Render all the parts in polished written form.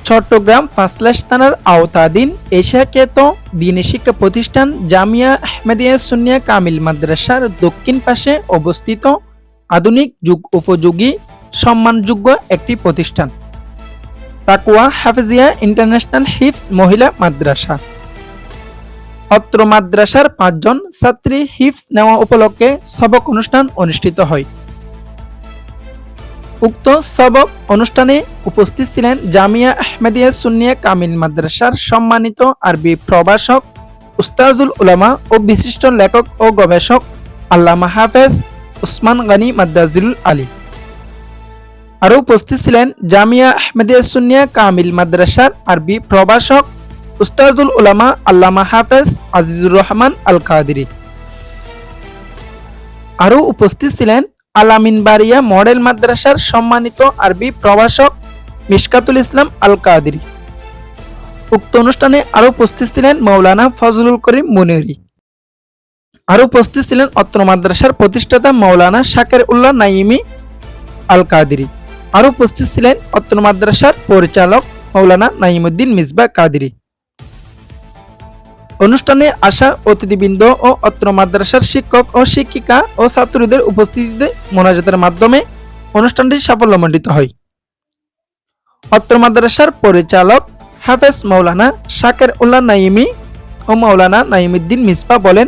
চট্টগ্রাম পাঁচলাশ থানার আওতাধীন এশিয়াখ্যাত দ্বীনি শিক্ষা প্রতিষ্ঠান জামিয়া আহমেদিয়া সুন্নিয়া কামিল মাদ্রাসার দক্ষিণ পাশে অবস্থিত আধুনিক যুগ উপযোগী সম্মানযোগ্য একটি প্রতিষ্ঠান তাকওয়া হাফেজিয়া ইন্টারন্যাশনাল হিফজ মহিলা মাদ্রাসা। অত্র মাদ্রাসার ৫ জন ছাত্রী হিফজ নেওয়া উপলক্ষে সবক অনুষ্ঠান অনুষ্ঠিত হয়। উক্ত সবক অনুষ্ঠানে উপস্থিত ছিলেন জামিয়া আহমেদিয়া সুন্নিয়া কামিল মাদ্রাসার সম্মানিত আরবি প্রভাষক উস্তাজুল উলামা ও বিশিষ্ট লেখক ও গবেষক আল্লামা হাফেজ উসমান গনি মাদ্দাজিল আলী। আরও উপস্থিত ছিলেন জামিয়া আহমেদিয়া সুন্নিয়া কামিল মাদ্রাসার আরবি প্রভাষক উস্তাজুল উলামা আল্লামা হাফেজ আজিজুর রহমান আল কাদেরী। আরও উপস্থিত ছিলেন আলামিন বারিয়া মডেল মাদ্রাসার সম্মানিত আরবি প্রভাষক মিশকাতুল ইসলাম আল কাদেরী। উক্ত অনুষ্ঠানে আরও উপস্থিত ছিলেন মৌলানা ফজলুল করিম মুনিরি। আরও উপস্থিত ছিলেন অত্র মাদ্রাসার প্রতিষ্ঠাতা মৌলানা শাকের উল্লাহ নাইমি আল কাদেরী। আরও উপস্থিত ছিলেন অত্র মাদ্রাসার পরিচালক মৌলানা নাইমুদ্দিন মিসবাহ কাদেরী। অনুষ্ঠানে আসা অতিথিবৃন্দ ও অত্র মাদ্রাসার শিক্ষক ও শিক্ষিকা ও ছাত্রীদের উপস্থিতিতে মোনাজাতের মাধ্যমে অনুষ্ঠানটি সাফল্যমণ্ডিত হয়। অত্র মাদ্রাসার পরিচালক হাফেজ মৌলানা শাকের উল্লাহ নাইমি ও মৌলানা নাইমুদ্দিন মিসবাহ বলেন,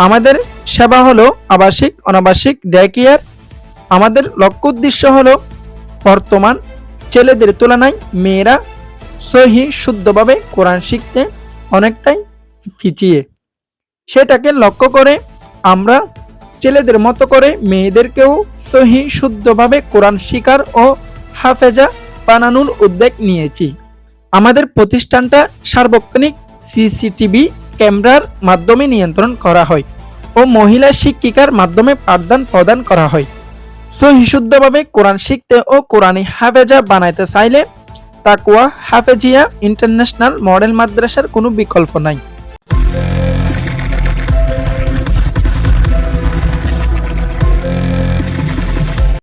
আমাদের সেবা হলো আবাসিক অনাবাসিক ডে কেয়ার। আমাদের লক্ষ্য উদ্দেশ্য হলো বর্তমান ছেলেদের তুলনায় মেয়েরা সহি শুদ্ধভাবে কোরআন শিখতে অনেকটাই পিছিয়ে, সেটাকে লক্ষ্য করে আমরা ছেলেদের মতো করে মেয়েদেরকেও সহি শুদ্ধভাবে কোরআন শিকার ও হাফেজা বানানোর উদ্যোগ নিয়েছি। আমাদের প্রতিষ্ঠানটা সার্বক্ষণিক সিসিটিভি ক্যামেরার মাধ্যমে নিয়ন্ত্রণ করা হয় ও মহিলা শিক্ষিকার মাধ্যমে পাঠদান প্রদান করা হয়। সহি শুদ্ধভাবে কোরআন শিখতে ও কোরআনি হাফেজা বানাইতে চাইলে তাকওয়া হাফেজিয়া ইন্টারন্যাশনাল মডেল মাদ্রাসার কোনো বিকল্প নাই।